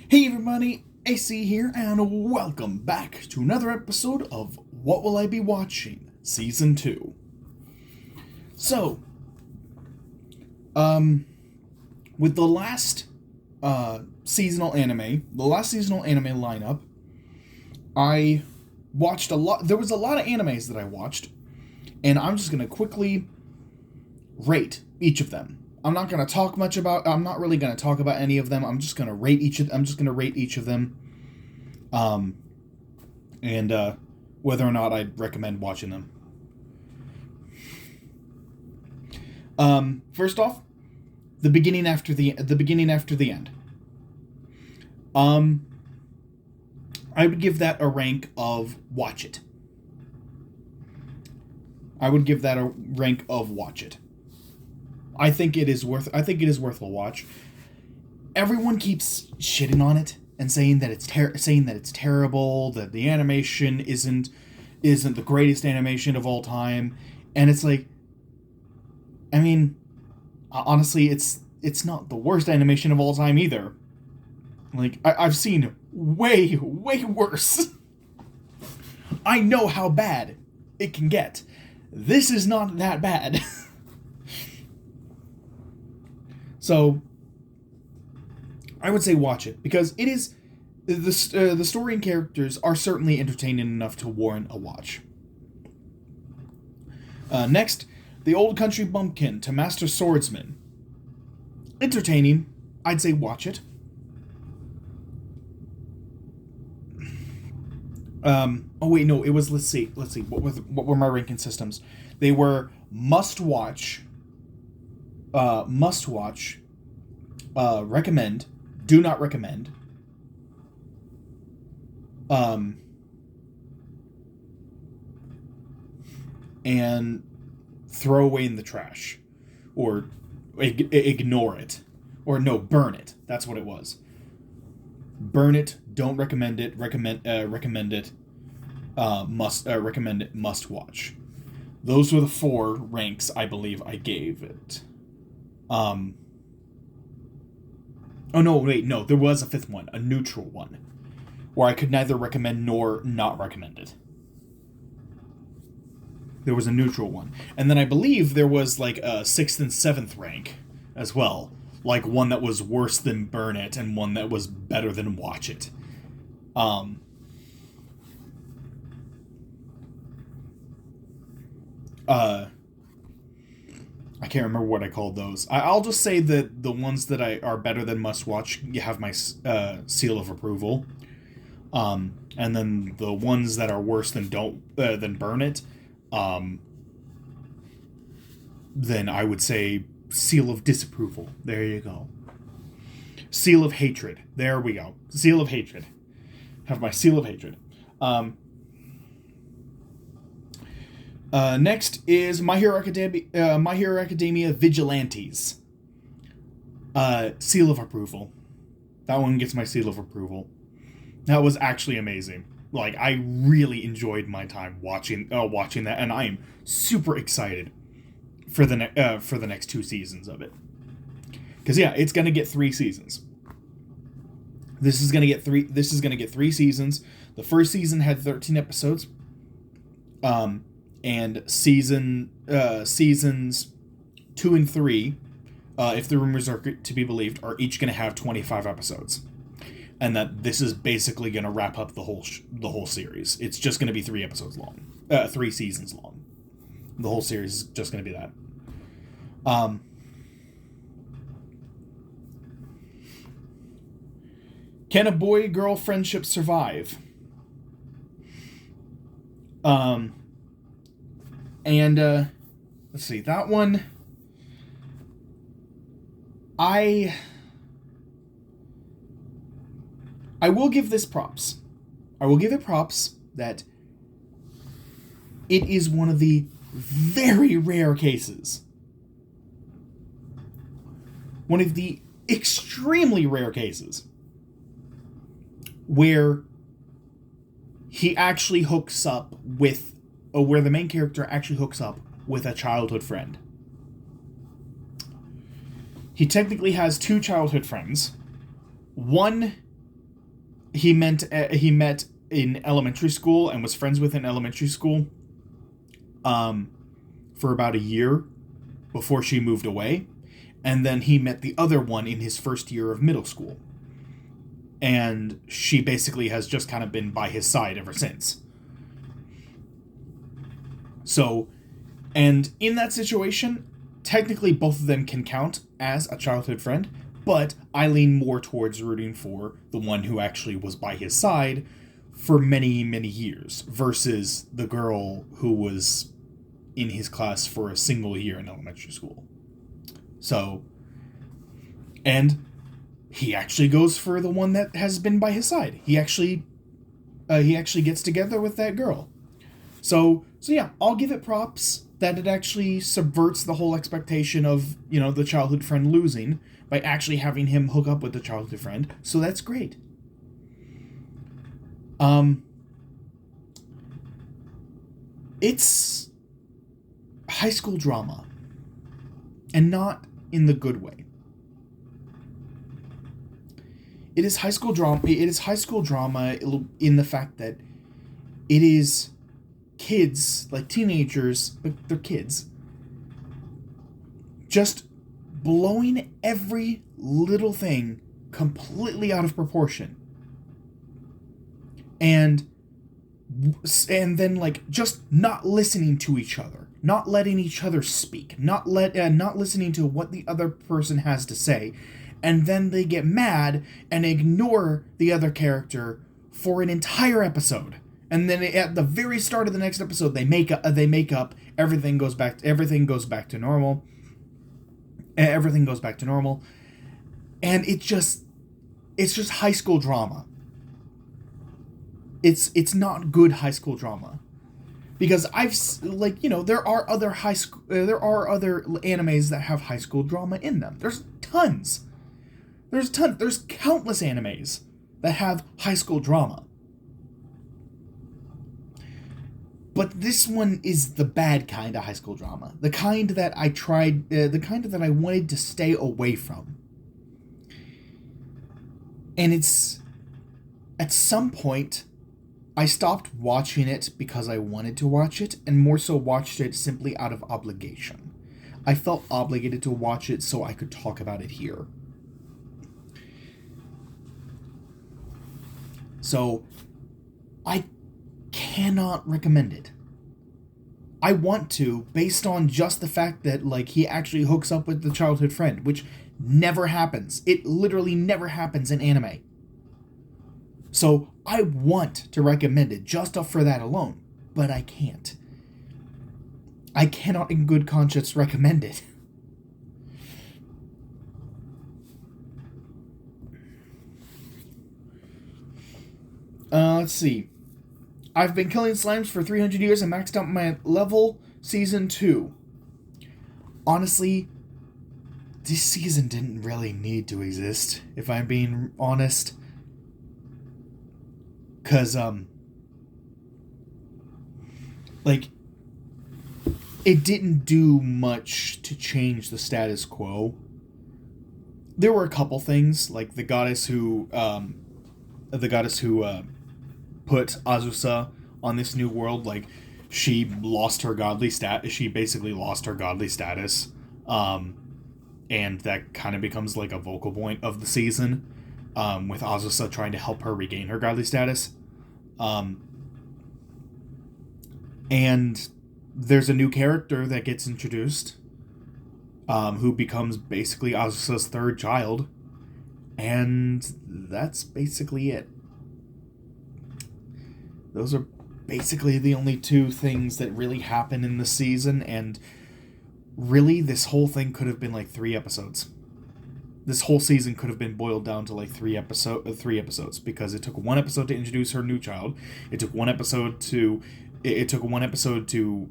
Hey everybody, AC here, and welcome back to another episode of What Will I Be Watching, Season 2. So, with the last seasonal anime lineup, I watched a lot, there was a lot of animes that I watched, and I'm just gonna quickly rate each of them. I'm not really gonna talk about any of them. I'm just gonna rate each of them. And whether or not I'd recommend watching them. First off, the beginning after the end. I would give that a rank of watch it. I think it is worth a watch. Everyone keeps shitting on it and saying that it's terrible, that the animation isn't the greatest animation of all time, and it's like, I mean, honestly, it's not the worst animation of all time either. Like, I've seen way worse. I know how bad it can get. This is not that bad. So, I would say watch it, because it is the story and characters are certainly entertaining enough to warrant a watch. Next, The Old Country Bumpkin to Master Swordsman. Entertaining. I'd say watch it. Oh wait, no, it was, let's see. What were my ranking systems? They were must watch, recommend, do not recommend, and throw away in the trash, or ignore it, or no, burn it. That's what it was. Burn it. Don't recommend it. Recommend it. Recommend it. Must watch. Those were the 4 ranks I believe I gave it. Oh no, wait, no, there was a 5th one, a neutral one, where I could neither recommend nor not recommend it. There was a neutral one. And then I believe there was like a 6th and 7th rank as well. Like one that was worse than burn it and one that was better than watch it. I can't remember what I called those. I'll just say that the ones that are better than must watch, you have my seal of approval. And then the ones that are worse than than burn it, then I would say seal of disapproval. There you go. Seal of hatred. There we go. Seal of hatred. Have my seal of hatred. Next is My Hero Academia Vigilantes. Seal of approval. That one gets my seal of approval. That was actually amazing. Like, I really enjoyed my time watching that, and I am super excited for the next 2 seasons of it. Because yeah, it's gonna get 3 seasons. This is gonna get 3 seasons. The first season had 13 episodes. And seasons 2 and 3, if the rumors are to be believed, are each going to have 25 episodes, and that this is basically going to wrap up the whole series. It's just going to be 3 episodes long, 3 seasons long. The whole series is just going to be that. Can a boy-girl friendship survive? And, let's see, that one, I will give this props. I will give it props that it is one of the very rare cases. One of the extremely rare cases where he actually hooks up with, where the main character actually hooks up with a childhood friend. He technically has 2 childhood friends. One he met in elementary school and was friends with in elementary school for about a year before she moved away. And then he met the other one in his first year of middle school. And she basically has just kind of been by his side ever since. So, and in that situation, technically both of them can count as a childhood friend, but I lean more towards rooting for the one who actually was by his side for many, many years versus the girl who was in his class for a single year in elementary school. So, and he actually goes for the one that has been by his side. He actually gets together with that girl. So yeah, I'll give it props that it actually subverts the whole expectation of, the childhood friend losing by actually having him hook up with the childhood friend. So that's great. It's high school drama, and not in the good way. It is high school drama. It is high school drama in the fact that it is kids, like teenagers, but they're kids, just blowing every little thing completely out of proportion. And then like just not listening to each other, not letting each other speak, not listening to what the other person has to say, and then they get mad and ignore the other character for an entire episode. And then at the very start of the next episode, they make up. Everything goes back to normal. Everything goes back to normal, and it's just high school drama. It's not good high school drama, because there are other animes that have high school drama in them. There's tons. There's countless animes that have high school drama. But this one is the bad kind of high school drama. The kind that I wanted to stay away from. And it's, at some point, I stopped watching it because I wanted to watch it, and more so watched it simply out of obligation. I felt obligated to watch it so I could talk about it here. So, I cannot recommend it. I want to, based on just the fact that, he actually hooks up with the childhood friend, which never happens. It literally never happens in anime. So, I want to recommend it just for that alone, but I can't. I cannot in good conscience recommend it. Let's see. I've been killing slimes for 300 years and maxed out my level. Season 2. Honestly, this season didn't really need to exist, if I'm being honest. Because, it didn't do much to change the status quo. There were a couple things, like the goddess who put Azusa on this new world, she lost her godly status. She basically lost her godly status, and that kind of becomes a vocal point of the season, with Azusa trying to help her regain her godly status. And there's a new character that gets introduced, who becomes basically Azusa's third child, and that's basically it. Those are basically the only two things that really happen in the season, and really this whole thing could have been 3 episodes. This whole season could have been boiled down to 3 episodes, because it took 1 episode to introduce her new child. It took 1 episode to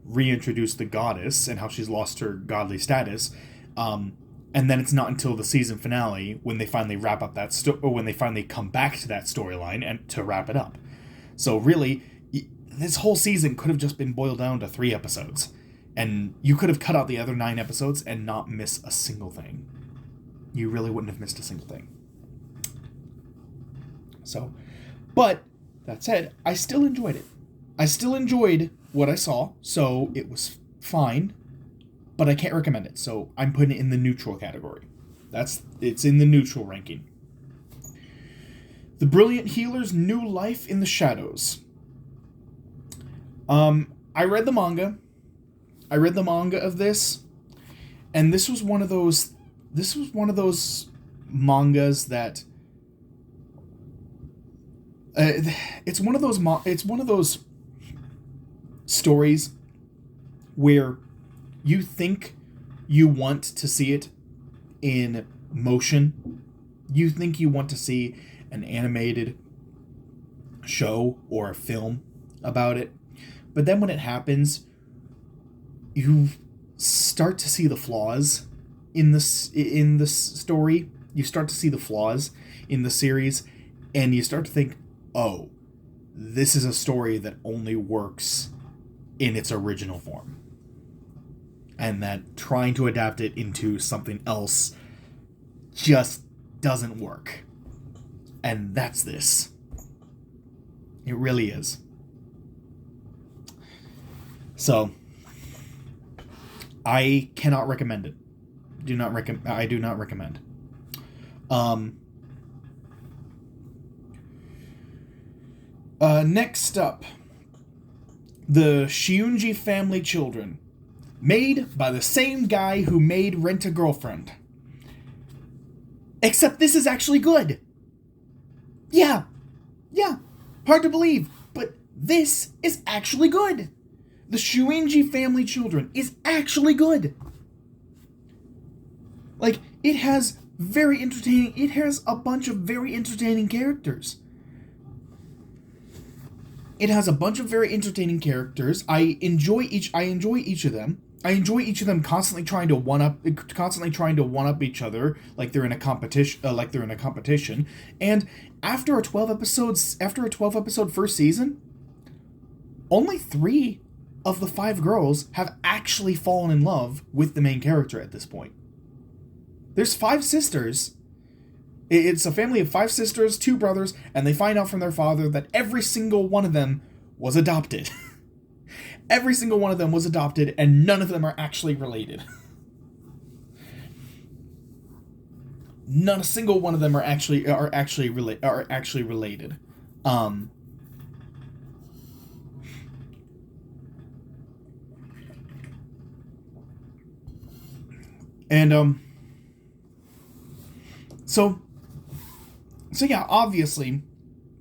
reintroduce the goddess and how she's lost her godly status. And then it's not until the season finale when they finally wrap up when they finally come back to that storyline and to wrap it up. So really, this whole season could have just been boiled down to 3 episodes. And you could have cut out the other 9 episodes and not miss a single thing. You really wouldn't have missed a single thing. So, But that said, I still enjoyed it. I still enjoyed what I saw, so it was fine, but I can't recommend it, so I'm putting it in the neutral category. It's in the neutral ranking. The Brilliant Healer's New Life in the Shadows. I read the manga. I read the manga of this, and this was one of those mangas that it's one of those stories where you think you want to see it in motion. You think you want to see an animated show or a film about it. But then when it happens, you start to see the flaws in the story. You start to see the flaws in the series, and you start to think, oh, this is a story that only works in its original form. And that trying to adapt it into something else just doesn't work. And that's this. It really is. So, I cannot recommend it. I do not recommend. Next up, the Shiunji Family Children, made by the same guy who made Rent-a-Girlfriend. Except this is actually good. Yeah, hard to believe, but this is actually good. The Shiunji Family Children is actually good. Like, it has a bunch of very entertaining characters. It has a bunch of very entertaining characters. I enjoy each of them. I enjoy each of them constantly trying to one up each other, like they're in a competition. And after a 12 episode first season, only 3 of the 5 girls have actually fallen in love with the main character at this point. There's 5 sisters. It's a family of 5 sisters, 2 brothers, and they find out from their father that every single one of them was adopted. Every single one of them was adopted, and none of them are actually related. Not a single one of them are actually related. So yeah, obviously,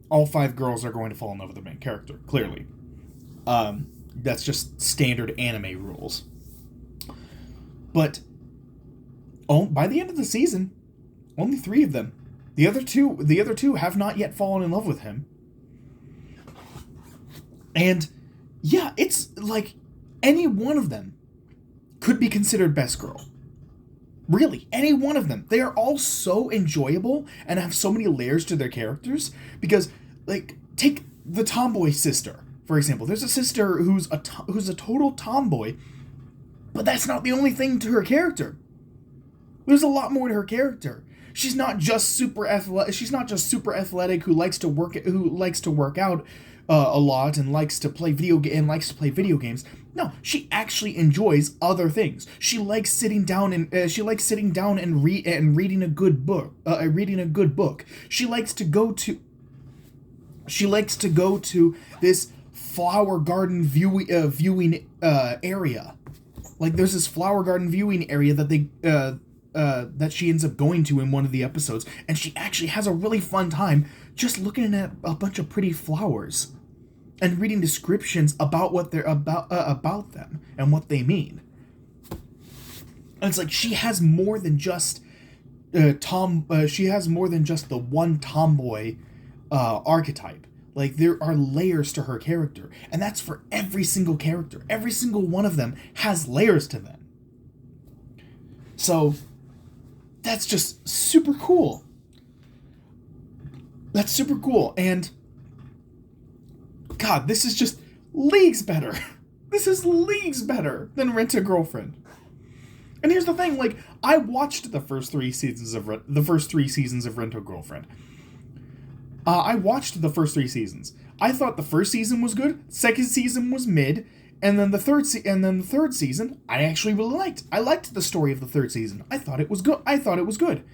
all 5 girls are going to fall in love with the main character, clearly. That's just standard anime rules. But by the end of the season, only 3 of them. The other two have not yet fallen in love with him. And yeah, it's like any one of them could be considered best girl. Really, any one of them. They are all so enjoyable and have so many layers to their characters. Because, like, take the tomboy sister, for example. There's a sister who's a total tomboy, but that's not the only thing to her character. There's a lot more to her character. She's not just super athletic who likes to work out a lot and likes to play video games. No, she actually enjoys other things. She likes sitting down and reading a good book. She likes to go to this flower garden viewing area. Like, there's this flower garden viewing area that she ends up going to in one of the episodes, and she actually has a really fun time just looking at a bunch of pretty flowers and reading descriptions about what they're about them and what they mean. And it's like she has more than just she has more than just the one tomboy archetype. Like, there are layers to her character, and that's for every single character. Every single one of them has layers to them. So that's just super cool. That's super cool. And God, this is just leagues better. This is leagues better than Rent-a-Girlfriend. And here's the thing, like, I watched the first 3 seasons of Rent-a-Girlfriend. I watched the first 3 seasons. I thought the first season was good, second season was mid, and then the third season I actually really liked. I liked the story of the third season. I thought it was good. I thought it was good.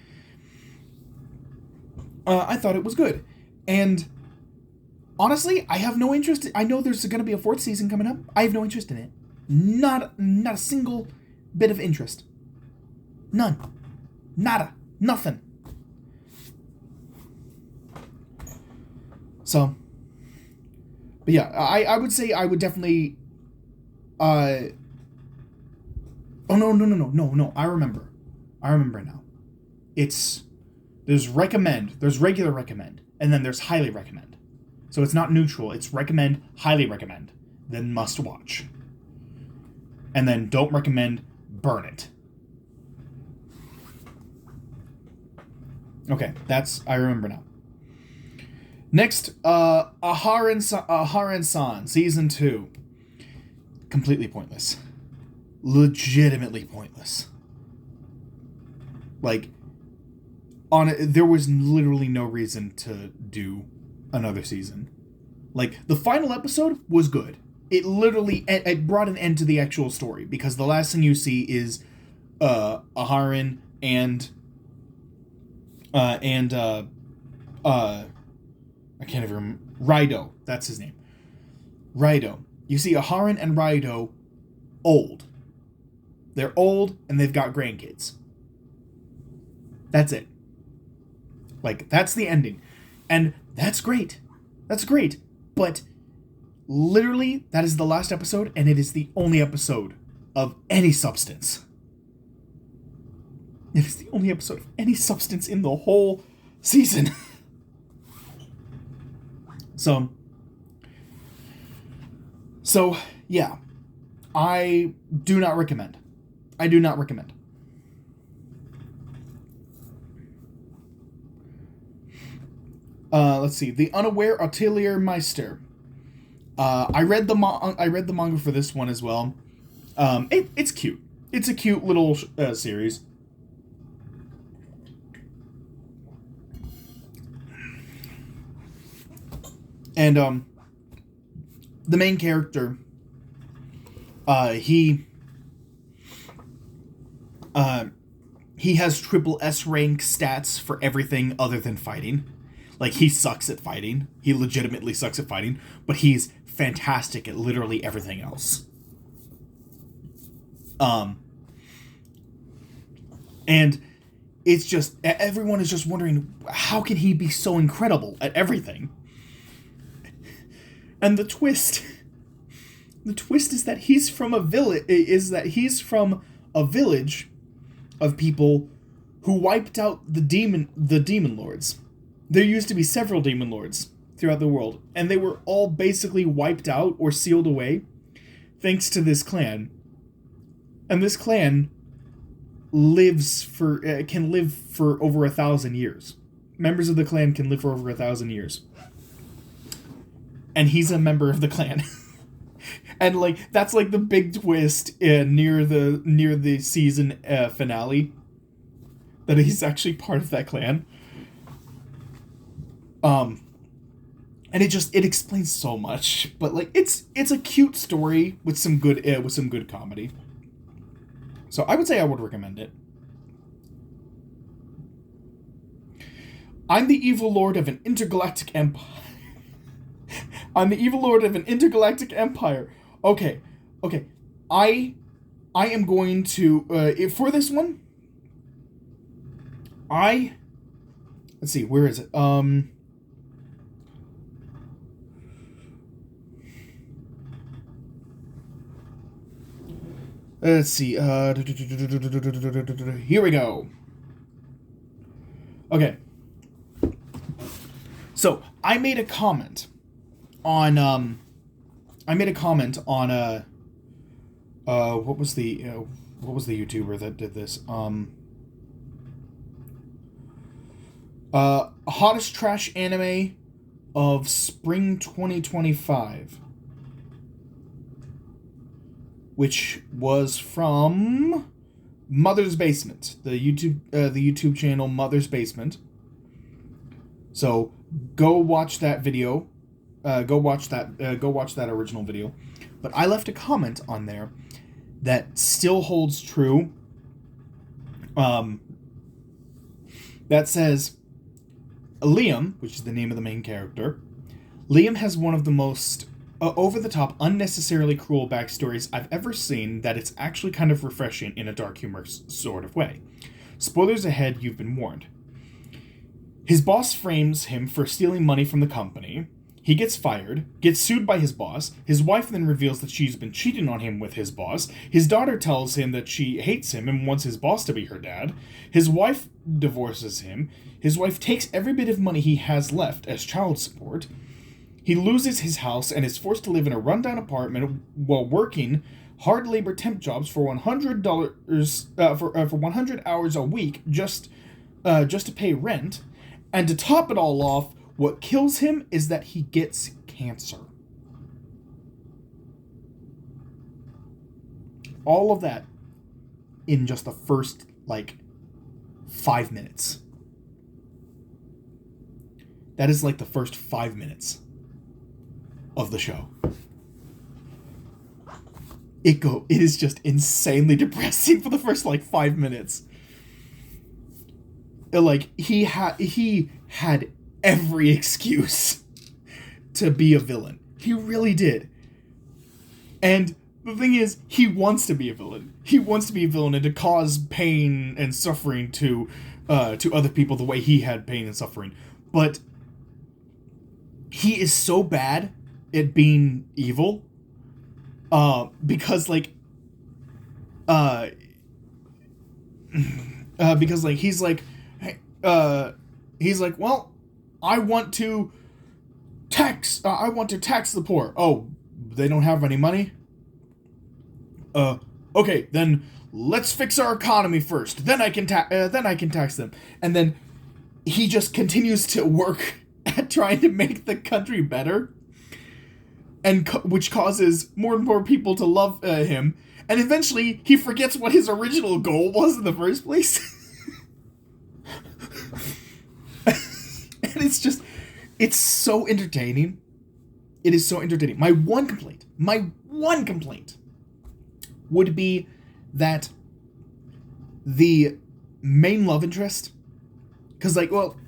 And honestly, I have no interest. I know there's going to be a fourth season coming up. I have no interest in it. Not a single bit of interest. None. Nada. Nothing. So, but yeah, I would say I would definitely. Oh no! I remember now. There's recommend, there's regular recommend, and then there's highly recommend. So it's not neutral. It's recommend, highly recommend, then must watch, and then don't recommend, burn it. Okay, I remember now. Next, Aharen-san, Season 2. Completely pointless. Legitimately pointless. Like, there was literally no reason to do another season. Like, the final episode was good. It literally it brought an end to the actual story, because the last thing you see is Aharen and I can't even remember. Raido. That's his name. Raido. You see Aharen and Raido old. They're old and they've got grandkids. That's it. Like, that's the ending. And that's great. That's great. But literally, that is the last episode, and it is the only episode of any substance. It is the only episode of any substance in the whole season. So, yeah. I do not recommend. Let's see. The Unaware Atelier Meister. I read the manga for this one as well. It's cute. It's a cute little series. And the main character, he has triple S rank stats for everything other than fighting. Like, he sucks at fighting. He legitimately sucks at fighting, but he's fantastic at literally everything else. And it's just, everyone is just wondering, how can he be so incredible at everything? And the twist is that he's from a village of people who wiped out the demon lords. There used to be several demon lords throughout the world, and they were all basically wiped out or sealed away thanks to this clan. And this clan can live for over 1,000 years. Members of the clan can live for over 1,000 years. And he's a member of the clan. And like, that's like the big twist near the season finale, that he's actually part of that clan. And it explains so much, but like, it's a cute story with some good comedy. So I would say I would recommend it. I'm the evil lord of an intergalactic empire. Okay. I am going to for this one. Let's see, where is it? Let's see. Here we go. Okay. So I made a comment on what was the YouTuber that did this? Hottest trash anime of spring 2025, which was from Mother's Basement, the YouTube channel Mother's Basement. So Go watch that video. Go watch that. Go watch that original video. But I left a comment on there that still holds true. That says Liam, which is the name of the main character. Liam has one of the most over-the-top, unnecessarily cruel backstories I've ever seen that it's actually kind of refreshing in a dark humor sort of way. Spoilers ahead, you've been warned. His boss frames him for stealing money from the company. He gets fired, gets sued by his boss. His wife then reveals that she's been cheating on him with his boss. His daughter tells him that she hates him and wants his boss to be her dad. His wife divorces him. His wife takes every bit of money he has left as child support. He loses his house and is forced to live in a rundown apartment while working hard labor temp jobs for $100 for 100 hours a week just to pay rent. And to top it all off, what kills him is that he gets cancer. All of that in just the first, 5 minutes. That is the first 5 minutes of the show. It is just insanely depressing for the first 5 minutes. He had every excuse to be a villain. He really did. And the thing is, he wants to be a villain. He wants to be a villain and to cause pain and suffering to other people the way he had pain and suffering. But he is so bad at being evil because he's like, well, I want to tax the poor. Oh, they don't have any money? Okay, then let's fix our economy first. Then I can tax them. And then he just continues to work at trying to make the country better, and which causes more and more people to love him. And eventually, he forgets what his original goal was in the first place. And it's so entertaining. It is so entertaining. My one complaint would be that the main love interest, because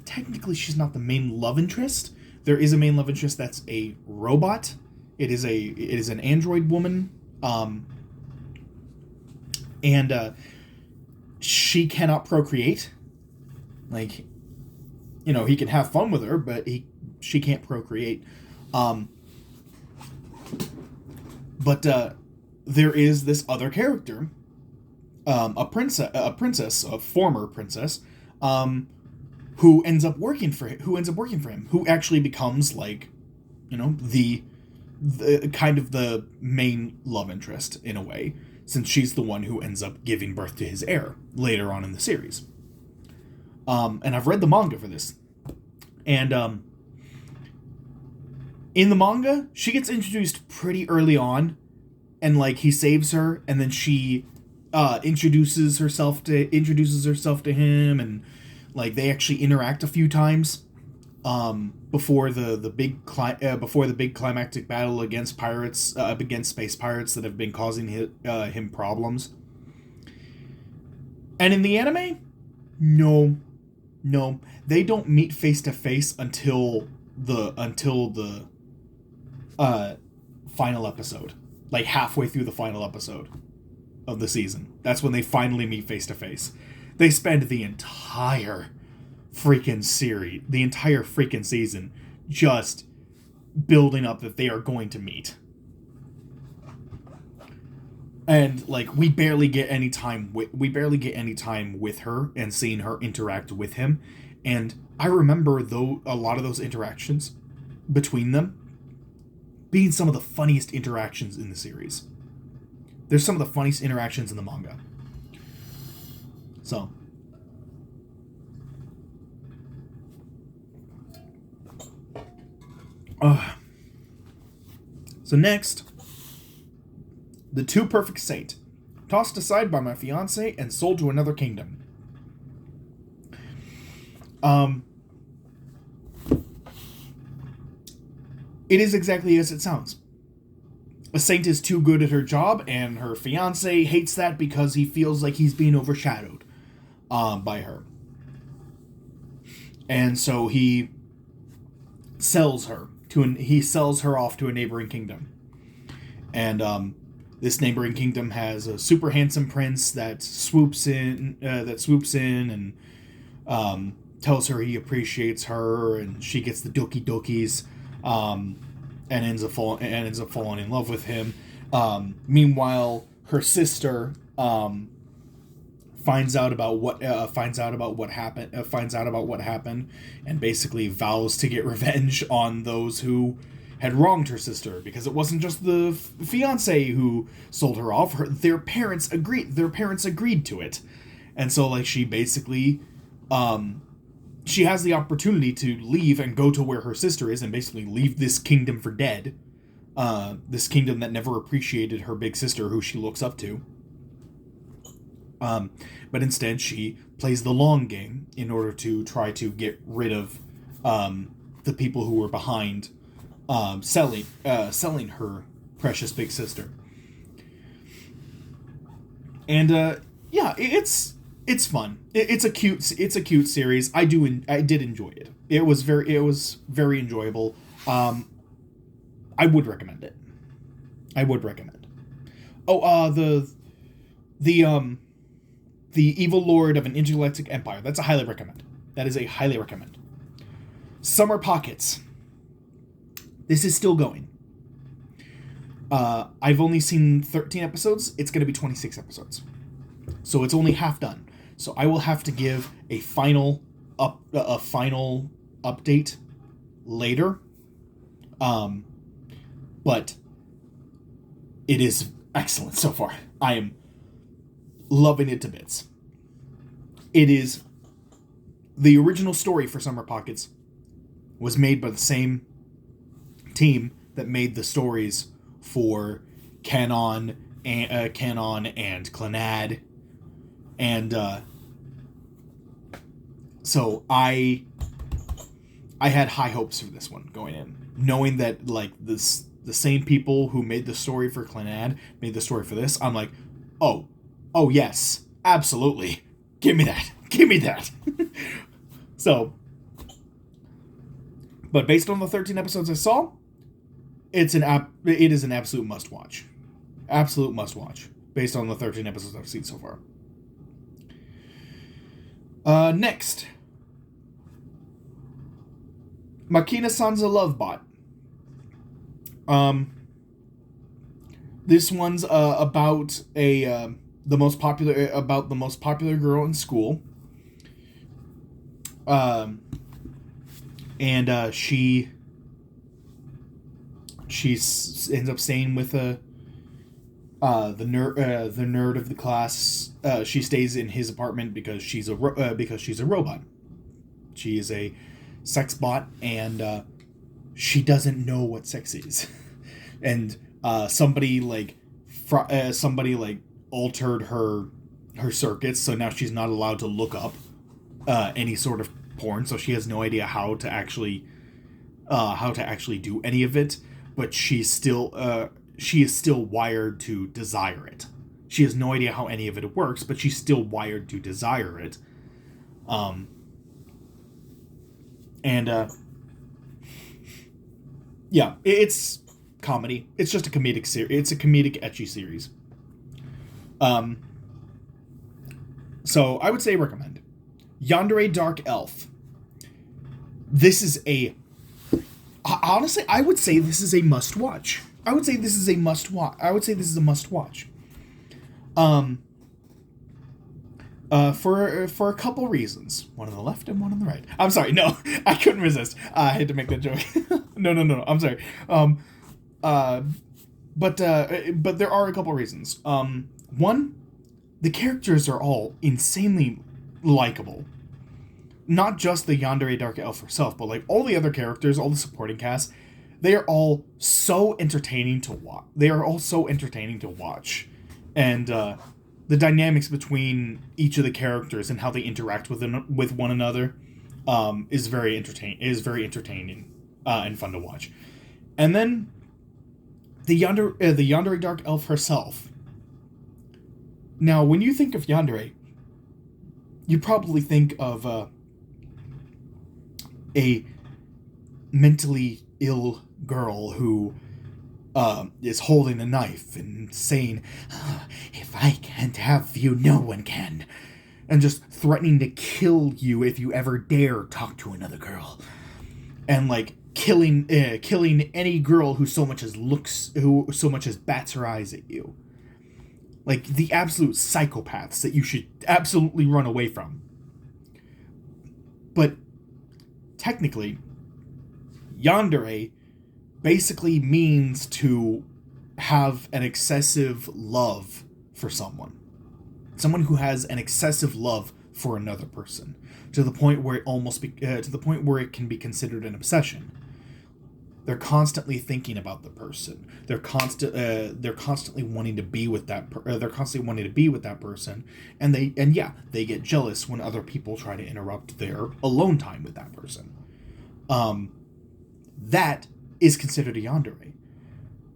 technically she's not the main love interest. There is a main love interest that's a robot. It is an android woman. And she cannot procreate. He can have fun with her, but she can't procreate. But there is this other character, a former princess, who ends up working for him, who actually becomes the kind of the main love interest in a way, since she's the one who ends up giving birth to his heir later on in the series. And I've read the manga for this. And in the manga, she gets introduced pretty early on, and he saves her, and then she introduces herself to him, and they actually interact a few times before the big climactic battle against pirates, against space pirates that have been causing him problems. And in the anime, no, they don't meet face to face until the final episode, halfway through the final episode of the season. That's when they finally meet face to face. They spend the entire freaking season just building up that they are going to meet. And we barely get any time with her and seeing her interact with him. And I remember a lot of those interactions between them being some of the funniest interactions in the series. There's some of the funniest interactions in the manga. So next, The Too Perfect Saint, tossed aside by my fiance and sold to another kingdom. It is exactly as it sounds. A saint is too good at her job, and her fiance hates that because he feels like he's being overshadowed by her. And so he sells her off to a neighboring kingdom. And this neighboring kingdom has a super handsome prince that swoops in and tells her he appreciates her, and she gets the doki dokis, and ends up falling in love with him. Meanwhile, her sister finds out about what happened, and basically vows to get revenge on those who had wronged her sister, because it wasn't just the fiance who sold her off. Their parents agreed to it, and so like she basically she has the opportunity to leave and go to where her sister is and basically leave this kingdom for dead. This kingdom that never appreciated her big sister, who she looks up to. But instead, she plays the long game in order to try to get rid of the people who were behind selling her precious big sister. And yeah, it's fun. It's a cute series. I did enjoy it. It was very enjoyable. I would recommend it. Oh, the Evil Lord of an Intergalactic Empire. That's a highly recommend. That is a highly recommend. Summer Pockets. This is still going. I've only seen 13 episodes. It's going to be 26 episodes. So it's only half done. So I will have to give a final update later. But it is excellent so far. I am loving it to bits. It is the original story for Summer Pockets was made by the same team that made the stories for Canon and Clannad, and so I had high hopes for this one going in, knowing that like the same people who made the story for Clannad made the story for this. I'm like, oh yes, absolutely, give me that. So, but based on the 13 episodes I saw, it is an absolute must watch. Absolute must watch based on the 13 episodes I've seen so far. Next, Makina Sansa Lovebot. This one's about the most popular girl in school. And she ends up staying with the nerd of the class. She stays in his apartment because she's a robot. She is a sex bot, and she doesn't know what sex is. And somebody altered her circuits, so now she's not allowed to look up any sort of porn. So she has no idea how to actually do any of it. But she is still wired to desire it. She has no idea how any of it works, but she's still wired to desire it. Yeah, it's comedy. It's just a comedic series. It's a comedic ecchi series. So I would say recommend Yandere Dark Elf. This is honestly, I would say this is a must watch. For a couple reasons. One on the left and one on the right. I'm sorry, no, I couldn't resist. I had to make that joke. No, I'm sorry. But there are a couple reasons. One, the characters are all insanely likable. Not just the Yandere Dark Elf herself, but like all the other characters, all the supporting cast, they are all so entertaining to watch. And the dynamics between each of the characters and how they interact with one another is very entertaining and fun to watch. And then the Yandere Dark Elf herself. Now, when you think of Yandere, you probably think of a mentally ill girl who is holding a knife and saying, "Oh, if I can't have you, no one can," and just threatening to kill you if you ever dare talk to another girl, and like killing any girl who so much as bats her eyes at you. Like the absolute psychopaths that you should absolutely run away from. But technically, yandere basically means to have an excessive love for someone. Someone who has an excessive love for another person, to the point where it can be considered an obsession. They're constantly thinking about the person. They're constantly wanting to be with that. They're constantly wanting to be with that person, and they get jealous when other people try to interrupt their alone time with that person. That is considered a yandere.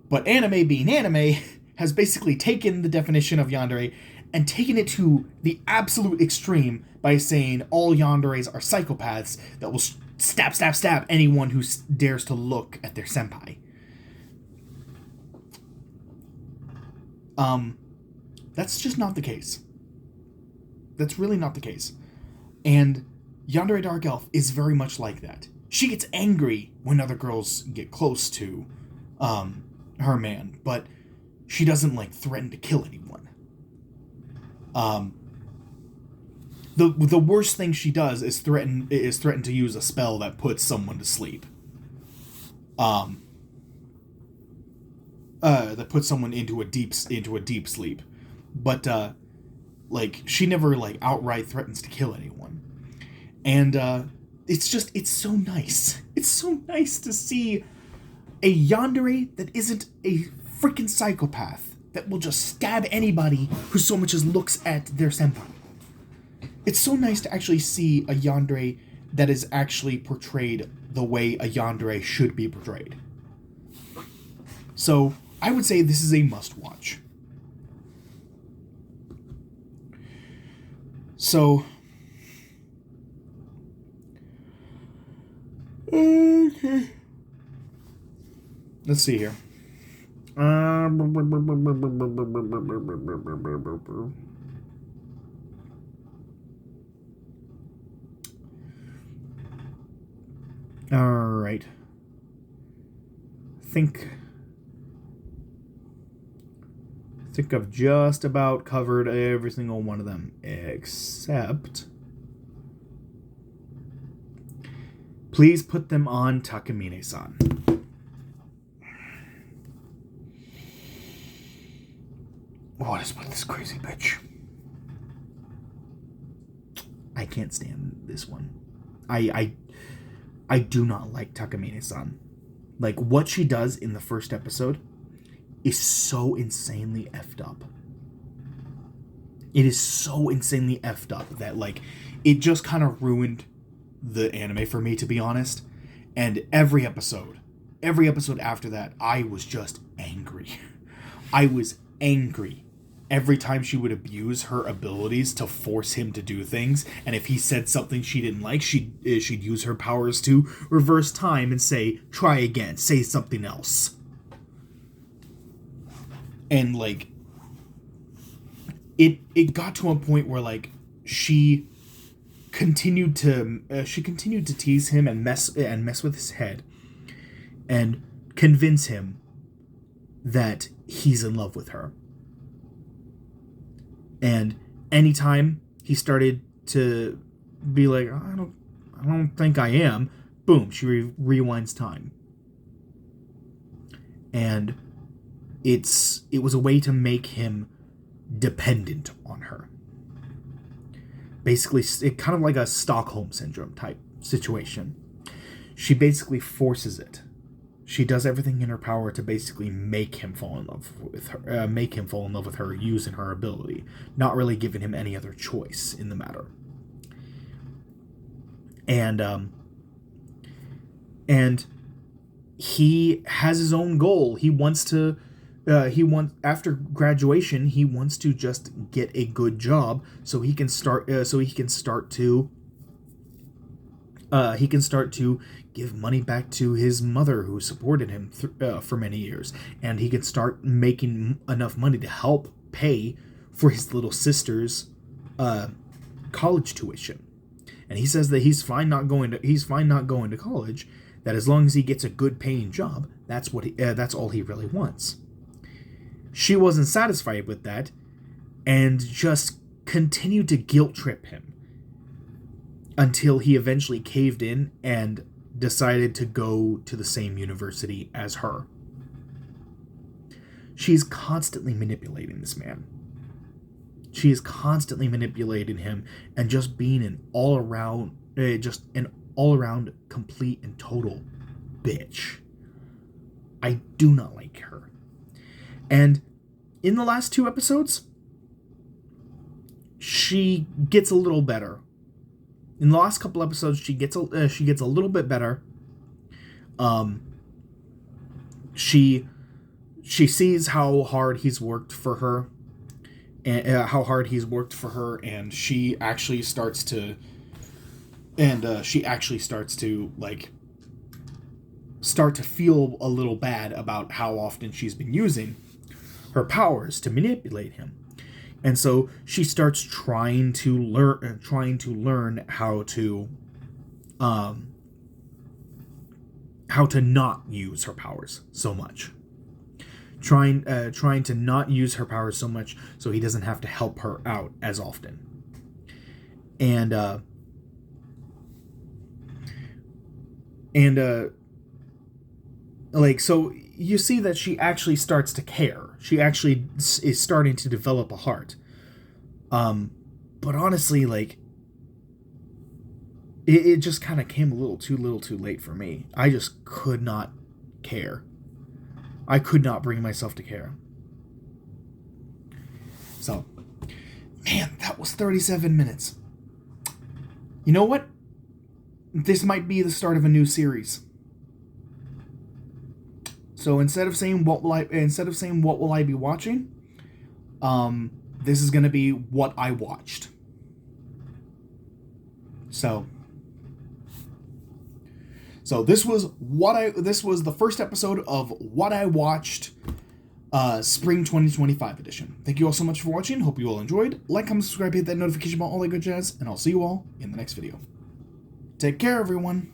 But anime, being anime, has basically taken the definition of yandere and taken it to the absolute extreme by saying all yanderes are psychopaths that will stab anyone who dares to look at their senpai. That's just not the case. That's really not the case. And Yandere Dark Elf is very much like that. She gets angry when other girls get close to her man, but she doesn't like threaten to kill anyone. The worst thing she does is threaten to use a spell that puts someone to sleep. That puts someone into a deep sleep. But like she never like outright threatens to kill anyone. And it's so nice. It's so nice to see a yandere that isn't a freaking psychopath that will just stab anybody who so much as looks at their senpai. It's so nice to actually see a yandere that is actually portrayed the way a yandere should be portrayed. So, I would say this is a must-watch. So, okay. Let's see here. Alright. Think I've just about covered every single one of them, except please put them on Takamine-san. What is with this crazy bitch? I can't stand this one. I do not like Takamine-san. Like, what she does in the first episode is so insanely effed up. It is so insanely effed up that, like, it just kind of ruined the anime for me, to be honest. And every episode after that, I was just angry. I was angry every time she would abuse her abilities to force him to do things. And if he said something she didn't like, she'd use her powers to reverse time and say, try again, say something else. And like, it got to a point where like she continued to tease him and mess with his head and convince him that he's in love with her. And anytime he started to be like, I don't think I am, boom, she rewinds time. And it was a way to make him dependent on her. Basically, it kind of like a Stockholm Syndrome type situation. She basically forces it. She does everything in her power to basically make him fall in love with her, using her ability, not really giving him any other choice in the matter. And he has his own goal. He wants to after graduation, he wants to just get a good job so he can start to give money back to his mother who supported him for many years, and he can start making enough money to help pay for his little sister's college tuition. And he says that he's fine not going to college, that as long as he gets a good paying job, that's all he really wants. She wasn't satisfied with that and just continued to guilt trip him until he eventually caved in and decided to go to the same university as her. She's constantly manipulating this man. She is constantly manipulating him and just being an all-around complete and total bitch. I do not like her. And in the last 2 episodes, she gets a little better. In the last couple episodes, she gets a little bit better. She sees how hard he's worked for her, and she actually starts to feel a little bad about how often she's been using her powers to manipulate him. And so she starts trying to learn how to not use her powers so much. Trying to not use her powers so much so he doesn't have to help her out as often. And so you see that she actually starts to care. She actually is starting to develop a heart. But honestly, it just kind of came a little too late for me. I just could not care. I could not bring myself to care. So, man, that was 37 minutes. You know what? This might be the start of a new series. So instead of saying what will I be watching, this is going to be what I watched. So this was the first episode of What I Watched, Spring 2025 edition. Thank you all so much for watching. Hope you all enjoyed. Like, comment, subscribe, hit that notification bell, all that good jazz, and I'll see you all in the next video. Take care, everyone.